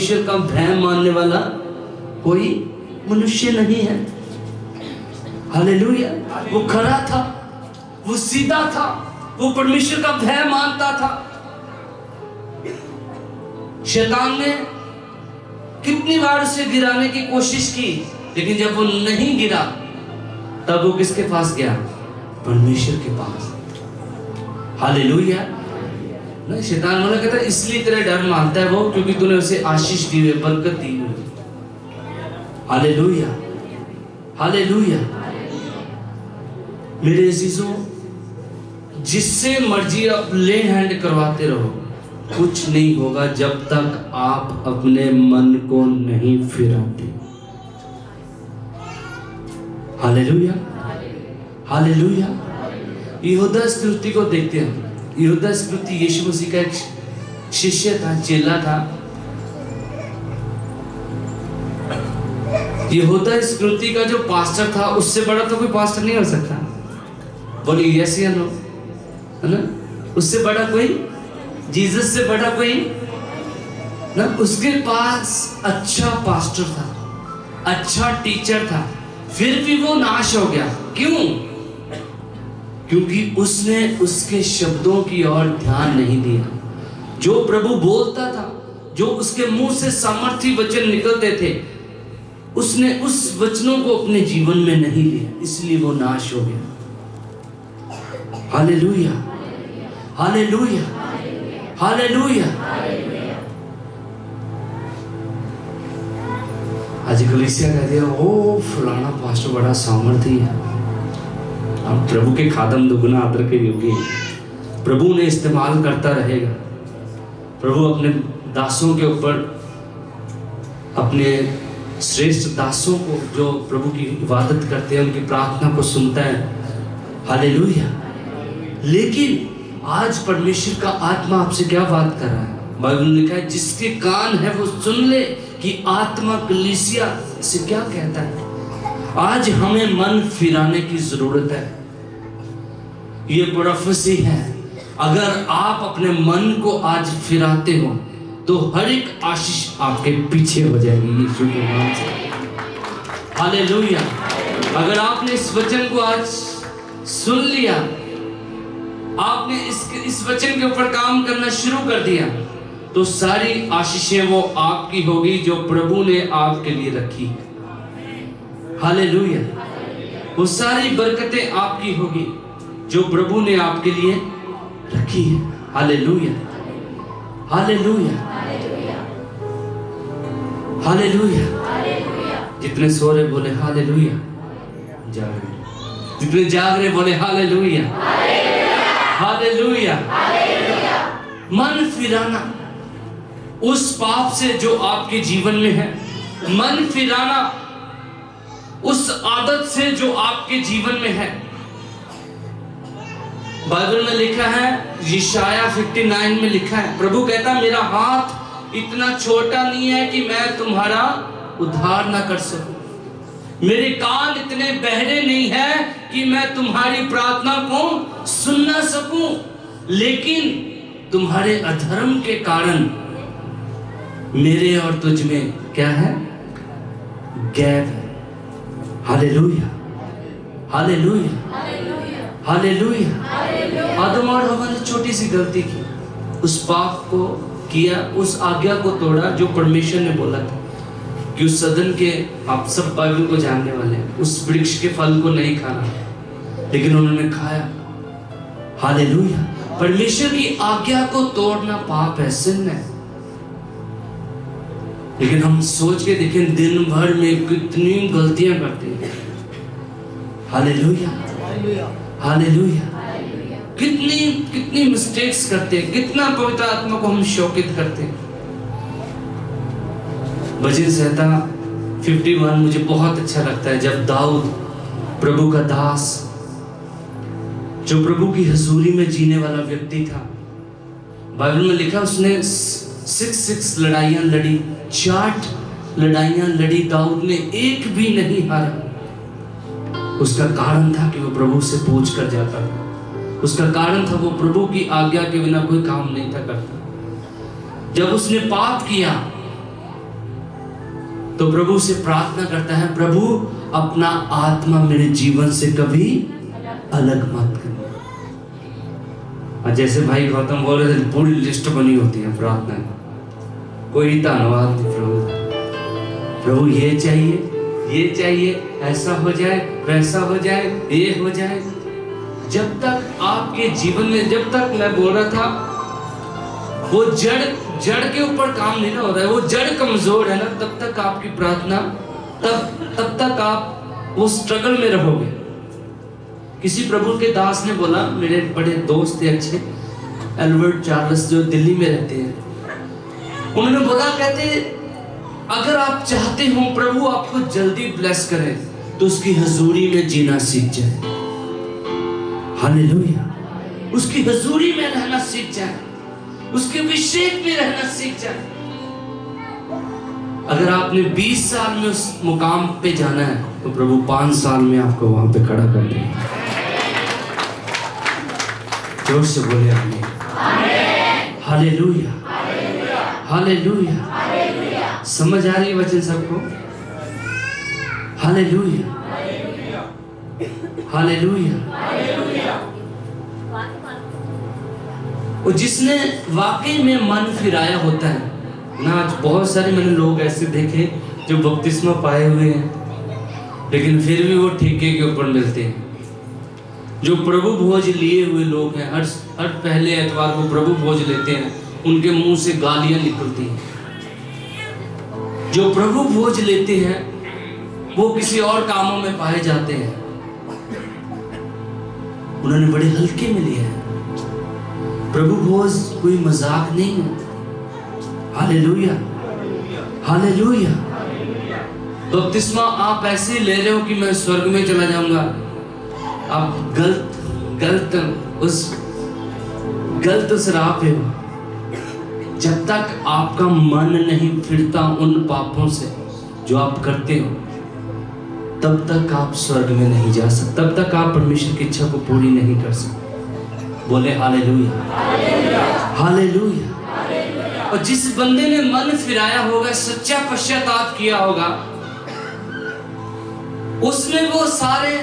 परमेश्वर का भय मानने वाला कोई मनुष्य नहीं है। हालेलुया। वो खरा था, वो सीधा था, वो परमेश्वर का भय मानता था। शैतान ने कितनी बार उसे गिराने की कोशिश की, लेकिन जब वो नहीं गिरा तब वो किसके पास गया? परमेश्वर के पास। हालेलुया। नहीं, शैतान वाला कहता है इसलिए तेरा डर मानता है वो, क्योंकि तूने उसे आशीष दी हुई, बरकत दी हुई। Hallelujah, hallelujah. मेरे अजीजों, जिससे मर्जी आप ले हैंड करवाते रहो, कुछ नहीं होगा जब तक आप अपने मन को नहीं फिराते। Hallelujah, hallelujah. यहूदा इस्करियोती को देखते हैं। यहूदा इस्करियोती यीशु मसीह का एक शिष्य था, चेला था। यहूदा इस्करियोती का जो पास्टर था, उससे बड़ा तो कोई पास्टर नहीं हो सकता। बोलिए यस या नो, है ना? उससे बड़ा कोई, जीसस से बड़ा कोई ना। उसके पास अच्छा पास्टर था, अच्छा टीचर था, फिर भी वो नाश हो गया। क्यों? क्योंकि उसने उसके शब्दों की ओर ध्यान नहीं दिया। जो प्रभु बोलता था, जो उसके मुंह से सामर्थी वचन निकलते थे, उसने उस वचनों को अपने जीवन में नहीं लिया, इसलिए वो नाश हो गया। Hallelujah, hallelujah, hallelujah. आज कलीसिया कह दिया, ओ फलाना पास्टर बड़ा सामर्थी है। अब प्रभु के खादम दुगना आदर के योग्य हैं। प्रभु ने इस्तेमाल करता रहेगा। प्रभु अपने दासों के ऊपर, अपने श्रेष्ठ दासों को जो प्रभु की इबादत करते हैं, उनकी प्रार्थना को सुनता है। हालेलुया। लेकिन आज परमेश्वर का आत्मा आपसे क्या बात कर रहा है? बाइबल में लिखा है, जिसके कान है वो सुन ले कि आत्मा कलीसिया से क्या कहता है। आज हमें मन फिराने की जरूरत है। ये प्रोफेसी है। अगर आप अपने मन को आज फिराते हो तो हर एक आशीष आपके पीछे हो जाएगी यीशु के नाम से। हालेलुया। अगर आपने इस वचन को आज सुन लिया, आपने इस वचन के ऊपर काम करना शुरू कर दिया, तो सारी आशीषें वो आपकी होगी जो प्रभु ने आपके लिए रखी है। हालेलुया। वो सारी बरकतें आपकी होगी जो प्रभु ने आपके लिए रखी है। Hallelujah, hallelujah, hallelujah. जितने सो रहे बोले हालेलुया, जाग रहे, जितने जाग रहे बोले हालेलुया, हालेलुया। मन फिराना उस पाप से जो आपके जीवन में है, मन फिराना उस आदत से जो आपके जीवन में है। बाइबल में लिखा है, यशाया 59 में लिखा है, प्रभु कहता मेरा हाथ इतना छोटा नहीं है कि मैं तुम्हारा उद्धार ना कर सकूं, मेरे कान इतने बहरे नहीं है कि मैं तुम्हारी प्रार्थना को सुन ना सकूं, लेकिन तुम्हारे अधर्म के कारण मेरे और तुझ में क्या है? गैप है। Hallelujah, hallelujah, hallelujah. आदम और हवा ने छोटी सी गलती की, उस पाप को किया, उस आज्ञा को तोड़ा जो परमेश्वर ने बोला था कि उस सदन के, आप सब बाइबल को जानने वाले हैं, उस वृक्ष के फल को नहीं खाना, लेकिन उन्होंने खाया। हालेलुया। परमेश्वर की आज्ञा को तोड़ना पाप है, सिन है। लेकिन हम सोच के देखें, दिन भर में कितनी गलतियां करते हैं। Hallelujah, hallelujah. कितनी मिस्टेक्स करते हैं, कितना पवित्र आत्मा को हम शोकित करते हैं। भजन संहिता 51 मुझे बहुत अच्छा लगता है, जब दाऊद प्रभु का दास, जो प्रभु की हजूरी में जीने वाला व्यक्ति था, बाइबल में लिखा उसने 6 लड़ाइयां लड़ी, 60 लड़ाइयां लड़ी, दाऊद ने एक भी नहीं हारा। उसका कारण था कि वो प्रभु से पूछ कर जाता था। उसका कारण था वो प्रभु की आज्ञा के बिना कोई काम नहीं था करता। जब उसने पाप किया तो प्रभु से प्रार्थना करता है, प्रभु अपना आत्मा मेरे जीवन से कभी अलग मत करना। और जैसे भाई गौतम बोल रहे थे, पूरी लिस्ट बनी होती है प्रार्थना में, कोई धन्यवाद नहीं प्रभु। प्रभु ये चाहिए, ऐसा हो जाए, वैसा हो जाए, ये हो जाए। जब तक आपके जीवन में, जब तक मैं बोल रहा था, वो जड़ के ऊपर काम नहीं ना हो रहा है, वो जड़ कमजोर है ना, तब तक आपकी प्रार्थना, तब तक आप वो स्ट्रगल में रहोगे। किसी प्रभु के दास ने बोला, मेरे बड़े दोस्त थे अच्छे, एल्बर्ट चार्ल्स, जो दिल्ली में रहते हैं, उन्होंने बोला, कहते अगर आप चाहते हो प्रभु आपको जल्दी ब्लेस करे, तो उसकी हजूरी में जीना सीख जाए। हालेलुया। उसकी हजूरी में रहना सीख जाए, उसके अभिषेक में रहना सीख जाए। अगर आपने 20 साल में उस मुकाम पे जाना है, तो प्रभु 5 साल में आपको वहां पे खड़ा कर देगा। जोर से बोले आमीन। Hallelujah, hallelujah. समझ आ रही है वचन सबको? Hallelujah, hallelujah. और जिसने वाकई में मन फिराया होता है ना, आज बहुत सारे मैंने लोग ऐसे देखे जो बपतिस्मा पाए हुए हैं, लेकिन फिर भी वो ठेके के ऊपर मिलते हैं। जो प्रभु भोज लिए हुए लोग हैं, हर पहले एतवार को प्रभु भोज लेते हैं, उनके मुंह से गालियां निकलती हैं। जो प्रभु भोज लेते हैं, वो किसी और कामों में पाए जाते हैं। उन्होंने बड़े हल्के में लिया है। प्रभु भोज कोई मजाक नहीं है। Hallelujah, hallelujah. बपतिस्मा आप ऐसे ही ले रहे हो कि मैं स्वर्ग में चला जाऊंगा। आप गलत उस राह पे हो। जब तक आपका मन नहीं फिरता उन पापों से जो आप करते हो, तब तक आप स्वर्ग में नहीं जा सकते, तब तक आप परमेश्वर की इच्छा को पूरी नहीं कर सकते। बोले हालेलुया, हालेलुया। और जिस बंदे ने मन फिराया होगा, सच्चा पश्चाताप किया होगा, उसमें वो सारे,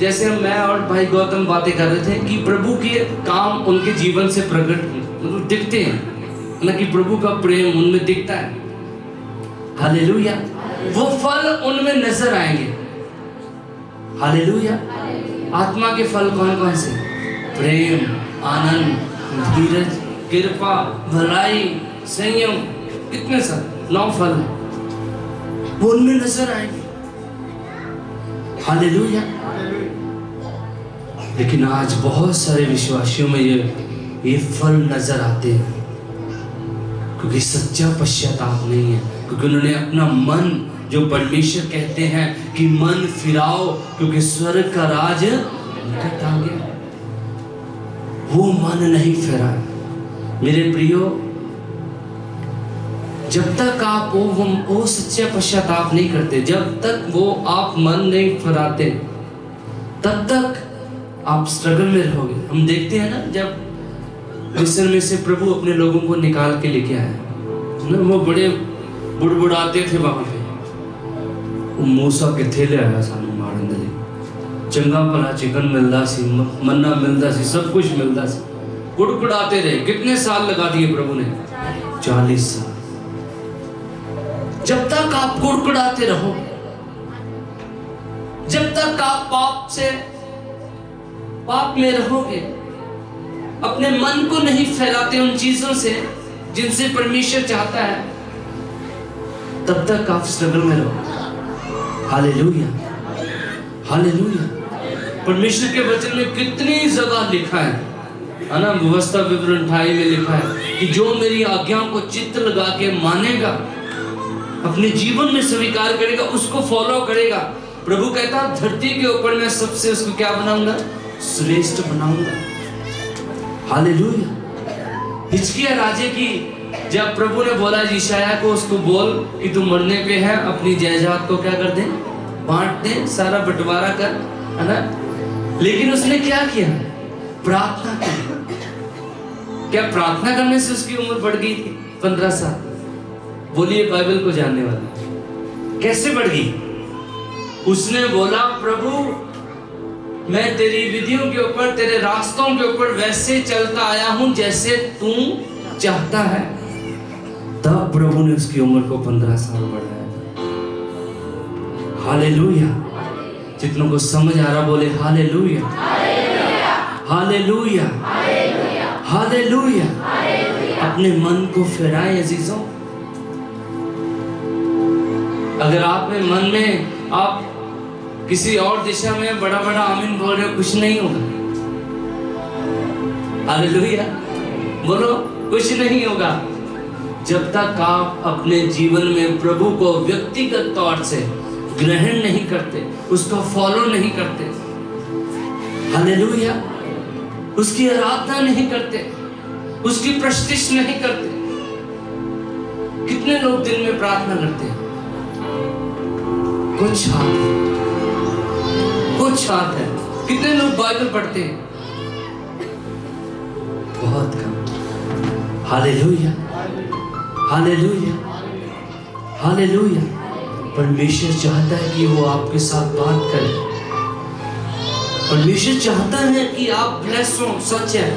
जैसे मैं और भाई गौतम बातें कर रहे थे कि प्रभु के काम उनके जीवन से प्रकट मतलब दिखते हैं ना, कि प्रभु का प्रेम उनमें दिखता है। हालेलुया। वो फल उनमें नजर आएंगे। हालेलुया। आत्मा के फल कौन कौन से? प्रेम, आनंद, धीरज, कृपा, भलाई, संयम, कितने सारे 9 फल वो उनमें नजर आएंगे। हालेलुया। लेकिन आज बहुत सारे विश्वासियों में ये फल नजर आते हैं, क्योंकि सच्चा पश्चाताप नहीं है, क्योंकि उन्होंने अपना मन, जो परमेश्वर कहते हैं कि मन फिराओ क्योंकि स्वर्ग का राज निकट आ गया, वो मन नहीं फिरा। मेरे प्रियो, जब तक आप वो सच्चा पश्चाताप नहीं करते, जब तक वो आप मन नहीं फिराते, तब तक आप स्ट्रगल में रहोगे। हम देखते हैं ना, जब मिस्र में से प्रभु अपने लोगों को निकाल के लेके आया ना, वो बड़े बुड़बुड़ाते थे वहां पे। वो मूसा किथे ले आया सानू मारन दे, चंगा भला चिकन मिलता सी, मन्ना मिलता सी, सब कुछ मिलता सी, बुड़बुड़ाते रहे। कितने साल लगा दिए प्रभु ने? 40 साल। जब तक आप गुड़गुड़ाते रहो, जब तक आप पाप में रहोगे, अपने मन को नहीं फैलाते उन चीजों से जिनसे परमेश्वर चाहता है, तब तक आप स्ट्रगल में रहो। Hallelujah, hallelujah. परमेश्वर के वचन में कितनी जगह लिखा है ना, व्यवस्था विवरण 28 में लिखा है कि जो मेरी आज्ञाओं को चित्त लगा के मानेगा, अपने जीवन में स्वीकार करेगा, उसको फॉलो करेगा, प्रभु कहता धरती के ऊपर मैं सबसे उसको क्या बनाऊंगा? श्रेष्ठ बनाऊंगा। हालेलुया। हिजकिय्याह राजे की जब प्रभु ने बोला यशायाह को, उसको बोल कि तू मरने पे है, अपनी जायदाद को क्या कर दे? बांट दे, सारा बंटवारा कर, है ना। लेकिन उसने क्या किया? प्रार्थना की। क्या प्रार्थना करने से उसकी उम्र बढ़ गई थी? 15 साल। बोलिए बाइबल को जानने वाला कैसे बढ़ गई? उसने बोला प्रभु मैं तेरी विधियों के ऊपर, तेरे रास्तों के ऊपर वैसे चलता आया हूं जैसे तू चाहता है। तब प्रभु ने उसकी उम्र को 15 साल बढ़ाया। हालेलुया। जितनों को समझ आ रहा बोले हालेलुया, हालेलुया, हालेलुया। अपने मन को फिराएं अजीजों। अगर आप में मन में आप किसी और दिशा में बड़ा बड़ा आमीन बोल रहे हो, कुछ नहीं होगा। हालेलुया बोलो, कुछ नहीं होगा जब तक आप अपने जीवन में प्रभु को व्यक्तिगत तौर से ग्रहण नहीं करते, उसको फॉलो नहीं करते। हालेलुया। उसकी आराधना नहीं करते, उसकी प्रस्तिष्ठ नहीं करते। कितने लोग दिन में प्रार्थना करते हैं? कुछ हाथ है, कुछ हाथ है। कितने लोग बाइबल पढ़ते हैं? बहुत कम। Hallelujah, hallelujah, hallelujah. परमेश्वर चाहता है कि वो आपके साथ बात करे। परमेश्वर चाहता है कि आप ब्लेस हो, सच है।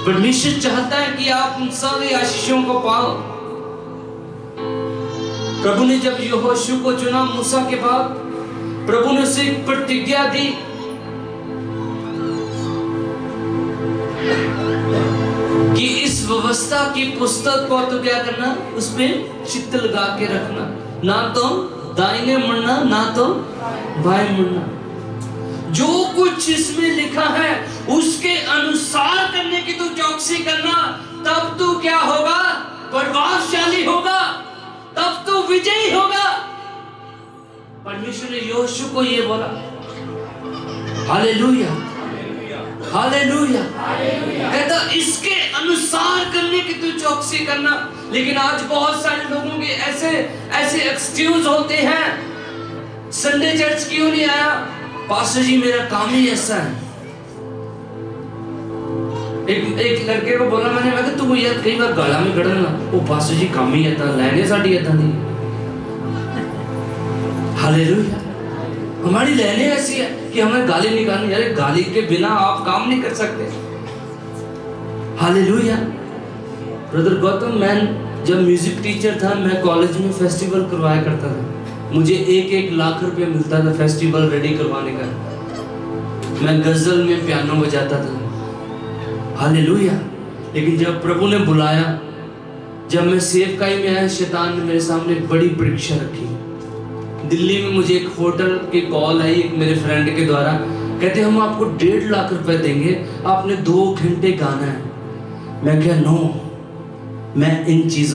परमेश्वर चाहता है कि आप उन सारी आशीषों को पाओ। प्रभु ने जब यहोशू को चुना मूसा के बाद, प्रभु ने उसे एक प्रतिज्ञा दी कि इस व्यवस्था की पुस्तक को तो क्या करना, उस पे चित्त लगा के रखना, ना तो दाहिने मुड़ना ना तो बाएं मुड़ना। जो कुछ इसमें लिखा है उसके अनुसार करने की तू चौकसी करना, तब तू क्या होगा? प्रभावशाली होगा, तब तू विजयी होगा। परमेश्वर ने यहोशू को ये बोला। Hallelujah, hallelujah. कहता इसके अनुसार करने की तू चौकसी करना। लेकिन आज बहुत सारे लोगों के ऐसे एक्सक्यूज होते हैं, संडे चर्च क्यों नहीं आया? पास्टर जी मेरा काम ही ऐसा है। एक लड़के को बोला मैंने, मैं तू यार कई बार गाला में गड़ना, वो पास्टर जी काम ही ऐसा, लहने साड़ी ऐसा नहीं। हालेलुया। हमारी लहने ऐसी है कि हमें गाली निकालनी। यार गाली के बिना आप काम नहीं कर सकते। हालेलुया। ब्रदर गौतम, मैं जब म्यूजिक टीचर था, मैं कॉलेज में फेस्टिवल करवाया करता था। मुझे 1-1 लाख रुपए मिलता था फेस्टिवल रेडी करवाने का। मैं गजल में पियानो बजाता था। हालेलुया। लेकिन जब प्रभु ने बुलाया, जब मैं सेवकाई में आया, शैतान ने मेरे सामने एक बड़ी परीक्षा रखी। दिल्ली में मुझे एक होटल की कॉल आई एक मेरे फ्रेंड के द्वारा। कहते हम आपको 1.5 लाख रुपए देंगे, आपने 2 घंटे गाना है। मैं क्या नो, मैं इन चीजों